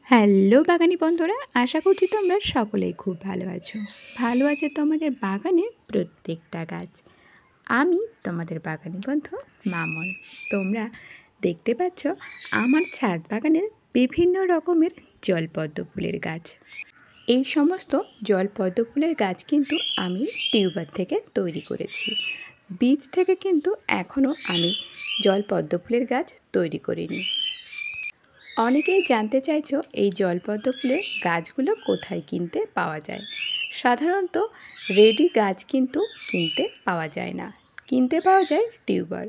Hello বাগানি বন্ধুরা, আশা করছি তোমরা সকলেই খুব ভালো আছো। ভালো আছে তোমাদের বাগানের প্রত্যেকটা গাছ। আমি তোমাদের বাগানি বন্ধু মামন। তোমরা দেখতে পাচ্ছ আমার ছাদ বাগানের বিভিন্ন রকমের জলপদ্ম ফুলের গাছ। এই সমস্ত জলপদ্ম ফুলের গাছ কিন্তু আমি টিউবার থেকে তৈরি করেছি। বীজ থেকে কিন্তু এখনও আমি জলপদ্ম ফুলের গাছ তৈরি করিনি। অনেকেই জানতে চাইছো এই জলপদ্ম ফুলের গাছগুলো কোথায় কিনতে পাওয়া যায়। সাধারণত রেডি গাছ কিন্তু কিনতে পাওয়া যায় না, কিনতে পাওয়া যায় টিউবার।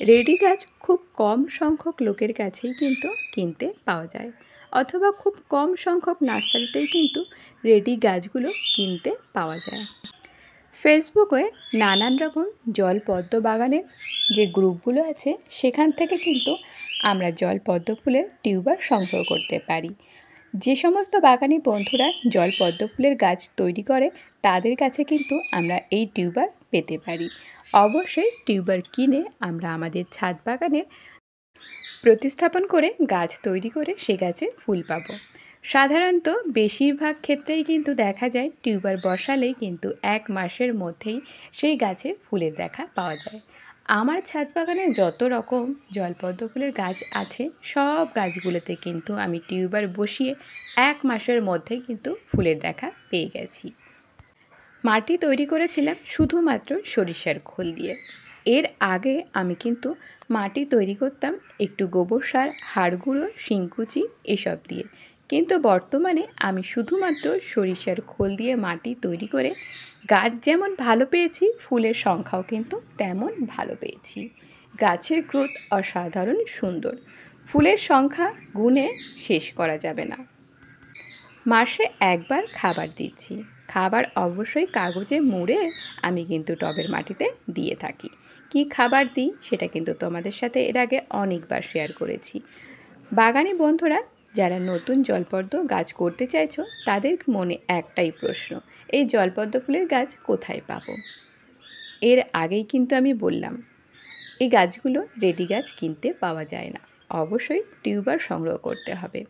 রেডি গাছ খুব কম সংখ্যক লোকের কাছেই কিন্তু কিনতে পাওয়া যায়, অথবা খুব কম সংখ্যক নার্সারিতেই কিন্তু রেডি গাছগুলো কিনতে পাওয়া যায়। ফেসবুকে নানান রকম জলপদ্ম বাগানের যে গ্রুপগুলো আছে সেখান থেকে কিন্তু আমরা জলপদ্ম ফুলের টিউবার সংগ্রহ করতে পারি। যে সমস্ত বাগানি বন্ধুরা জলপদ্ম ফুলের গাছ তৈরি করে তাদের কাছে কিন্তু আমরা এই টিউবার পেতে পারি। অবশ্যই টিউবার কিনে আমরা আমাদের ছাদ বাগানের প্রতিস্থাপন করে গাছ তৈরি করে সে গাছে ফুল পাবো। সাধারণত বেশিরভাগ ক্ষেত্রেই কিন্তু দেখা যায় টিউবার বসালেই কিন্তু 1 মাসের মধ্যেই সেই গাছে ফুলের দেখা পাওয়া যায়। আমার ছাদ বাগানে যত রকম জলপদ্ম ফুলের গাছ আছে সব গাছগুলোতে কিন্তু আমি টিউবার বসিয়ে 1 মাসের মধ্যেই কিন্তু ফুলের দেখা পেয়ে গেছি। মাটি তৈরি করেছিলাম শুধুমাত্র সরিষার খোল দিয়ে। এর আগে আমি কিন্তু মাটি তৈরি করতাম একটু গোবর সার, হাড় গুঁড়ো, শিংকুচি এসব দিয়ে। কিন্তু বর্তমানে আমি শুধুমাত্র সরিষার খোল দিয়ে মাটি তৈরি করে গাছ যেমন ভালো পেয়েছি, ফুলের সংখ্যাও কিন্তু তেমন ভালো পেয়েছি। গাছের গ্রোথ অসাধারণ সুন্দর, ফুলের সংখ্যা গুণে শেষ করা যাবে না। মাসে একবার খাবার দিচ্ছি। খাবার অবশ্যই কাগজে মুড়ে আমি কিন্তু টবের মাটিতে দিয়ে থাকি। কি খাবার দিই সেটা কিন্তু তোমাদের সাথে এর আগে অনেকবার শেয়ার করেছি। বাগানি বন্ধুরা যারা নতুন জলপদ্ম গাছ করতে চাইছো তাদের মনে একটাই প্রশ্ন, এই জলপদ্ম ফুলের গাছ কোথায় পাবো? এর আগেই কিন্তু আমি বললাম এই গাছগুলো রেডি গাছ কিনতে পাওয়া যায় না, অবশ্যই টিউবার সংগ্রহ করতে হবে।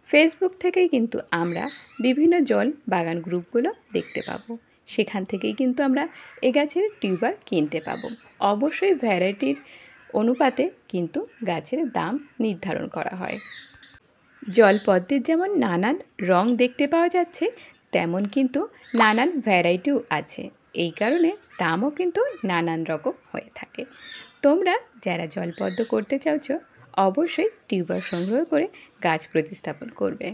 ফেসবুক থেকেই কিন্তু আমরা বিভিন্ন জল বাগান গ্রুপগুলো দেখতে পাবো, সেখান থেকেই কিন্তু আমরা এ গাছের টিউবার কিনতে পাবো। অবশ্যই ভ্যারাইটির অনুপাতে কিন্তু গাছের দাম নির্ধারণ করা হয়। জলপদ্মের যেমন নানান রং দেখতে পাওয়া যাচ্ছে, তেমন কিন্তু নানান ভ্যারাইটিও আছে। এই কারণে দামও কিন্তু নানান রকম হয়ে থাকে। তোমরা যারা জলপদ্ম করতে চাইছো অবশ্যই টিউবার সংগ্রহ করে গাছ প্রতিস্থাপন করবে।